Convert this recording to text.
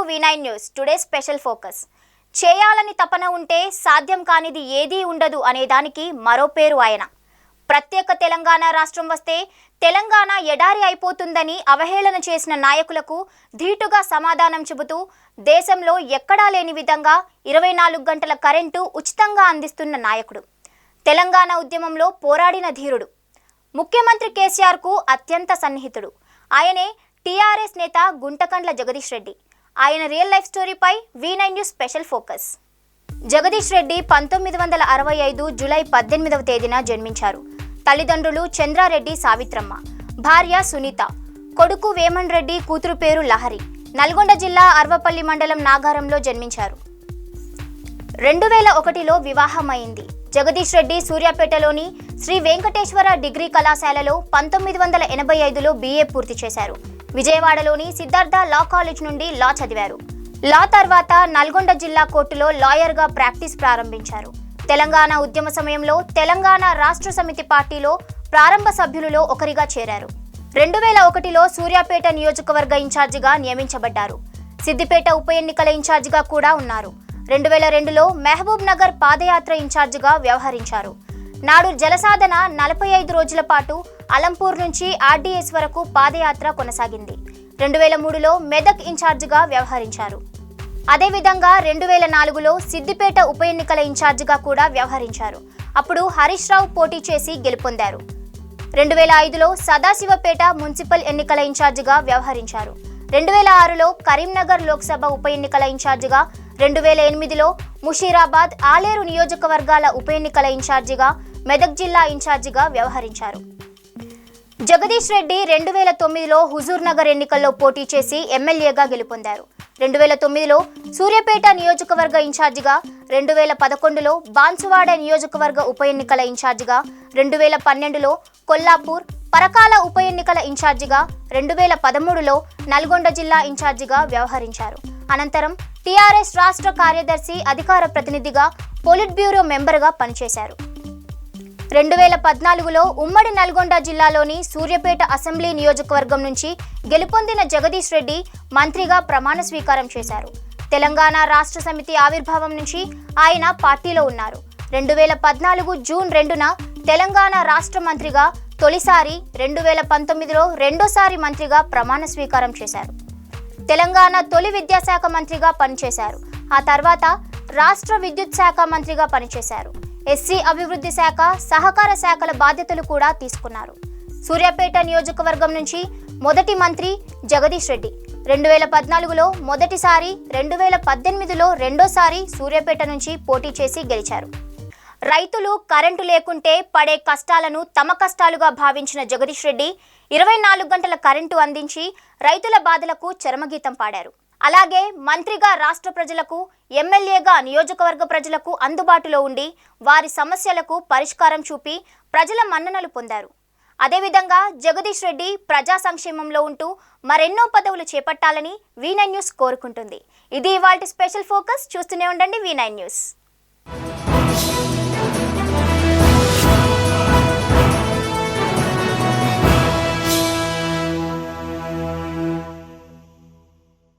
V9 news today special focus. చేయాలని తపన ఉంటే సాధ్యం కానిది ఏదీ ఉండదు అనే దానికి మరో పేరు ఆయన. ప్రత్యేక తెలంగాణ రాష్ట్రం వస్తే తెలంగాణ ఎడారి అయిపోతుందని అవహేళన చేసిన నాయకులకు ధీటుగా సమాధానం చెబుతూ దేశంలో ఎక్కడా లేని విధంగా 24 గంటల కరెంటు ఉచితంగా అందిస్తున్న నాయకుడు. తెలంగాణ ఉద్యమంలో పోరాడిన ధీరుడు. ముఖ్యమంత్రి కేసీఆర్కు అత్యంత సన్నిహితుడు. ఆయనే టీఆర్ఎస్ నేత గుంటకండ్ల జగదీష్ రెడ్డి. ఆయన రియల్ లైఫ్ స్టోరీపై V9 news special focus. Jagadish Reddy 1965 July 18వ తేదీన జన్మించారు. తల్లిదండ్రులు చంద్రారెడ్డి సావిత్రమ్మ, భార్య సునీత, కొడుకు వేమన్ రెడ్డి, కూతురు పేరు లహరి. నల్గొండ జిల్లా అర్వపల్లి మండలం నాగారంలో జన్మించారు. 2001లో వివాహమైంది. జగదీష్ రెడ్డి సూర్యాపేటలోని శ్రీ వెంకటేశ్వర డిగ్రీ కళాశాలలో 1985లో BA పూర్తి చేశారు. విజయవాడలోని సిద్ధార్థ లా కాలేజ్ నుండి లా చదివారు. లా తర్వాత నల్గొండ జిల్లా కోర్టులో లాయర్గా ప్రాక్టీస్ ప్రారంభించారు. తెలంగాణ ఉద్యమ సమయంలో తెలంగాణ రాష్ట్ర సమితి పార్టీలో ప్రారంభ సభ్యులలో ఒకరిగా చేరారు. 2001లో సూర్యాపేట నియోజకవర్గ ఇన్ఛార్జిగా నియమించబడ్డారు. సిద్దిపేట ఉప ఎన్నికల ఇన్ఛార్జిగా కూడా ఉన్నారు. 2002లో మహబూబ్ నగర్ పాదయాత్ర ఇన్ఛార్జిగా వ్యవహరించారు. నాడు జలసాధన 45 రోజుల పాటు అలంపూర్ నుంచి RDS వరకు పాదయాత్ర కొనసాగింది. 2003లో మెదక్ ఇన్ఛార్జిగా వ్యవహరించారు. అదేవిధంగా 2004లో సిద్దిపేట ఉప ఎన్నికల ఇన్ఛార్జిగా కూడా వ్యవహరించారు. అప్పుడు హరీష్ రావు పోటీ చేసి గెలుపొందారు. 2005లో సదాశివపేట మున్సిపల్ ఎన్నికల ఇన్ఛార్జిగా వ్యవహరించారు. 2006లో కరీంనగర్ లోక్సభ ఉప ఎన్నికల ఇన్ఛార్జిగా, 2008లో ముషీరాబాద్, ఆలేరు నియోజకవర్గాల ఉప ఎన్నికల ఇన్ఛార్జిగా, మెదక్ జిల్లా ఇన్ఛార్జిగా వ్యవహరించారు. జగదీష్ రెడ్డి 2009లో హుజూర్ నగర్ ఎన్నికల్లో పోటీ చేసి ఎమ్మెల్యేగా గెలుపొందారు. 2009లో సూర్యాపేట నియోజకవర్గ ఇన్ఛార్జిగా, 2011లో బాన్సువాడ నియోజకవర్గ ఉప ఎన్నికల ఇన్ఛార్జిగా, 2012లో కొల్లాపూర్, పరకాల ఉప ఎన్నికల ఇన్ఛార్జిగా, 2013లో నల్గొండ జిల్లా ఇన్ఛార్జిగా వ్యవహరించారు. అనంతరం టీఆర్ఎస్ రాష్ట్ర కార్యదర్శి, అధికార ప్రతినిధిగా, పొలిట్ బ్యూరో మెంబర్గా పనిచేశారు. 2014లో ఉమ్మడి నల్గొండ జిల్లాలోని సూర్యాపేట అసెంబ్లీ నియోజకవర్గం నుంచి గెలుపొందిన జగదీష్ రెడ్డి మంత్రిగా ప్రమాణ స్వీకారం చేశారు. తెలంగాణ రాష్ట్ర సమితి ఆవిర్భావం నుంచి ఆయన పార్టీలో ఉన్నారు. 2014 జూన్ 2న తెలంగాణ రాష్ట్ర మంత్రిగా తొలిసారి, 2019లో రెండోసారి మంత్రిగా ప్రమాణ స్వీకారం చేశారు. తెలంగాణ తొలి విద్యాశాఖ మంత్రిగా పనిచేశారు. ఆ తర్వాత రాష్ట్ర విద్యుత్ శాఖ మంత్రిగా పనిచేశారు. ఎస్సీ అభివృద్ధి శాఖ, సహకార శాఖల బాధ్యతలు కూడా తీసుకున్నారు. సూర్యాపేట నియోజకవర్గం నుంచి మొదటి మంత్రి జగదీష్ రెడ్డి. 2014లో మొదటిసారి, 2018లో రెండోసారి సూర్యాపేట నుంచి పోటీ చేసి గెలిచారు. రైతులు కరెంటు లేకుంటే పడే కష్టాలను తమ కష్టాలుగా భావించిన జగదీష్ రెడ్డి 24 గంటల కరెంటు అందించి రైతుల బాధలకు చరమగీతం పాడారు. అలాగే మంత్రిగా రాష్ట్ర ప్రజలకు, ఎమ్మెల్యేగా నియోజకవర్గ ప్రజలకు అందుబాటులో ఉండి వారి సమస్యలకు పరిష్కారం చూపి ప్రజల మన్ననలు పొందారు. అదేవిధంగా జగదీష్ రెడ్డి ప్రజా సంక్షేమంలో ఉంటూ మరెన్నో పదవులు చేపట్టాలని V9 న్యూస్ కోరుకుంటుంది. ఇది ఇవాల్టి స్పెషల్ ఫోకస్. చూస్తూనే ఉండండి V9 న్యూస్.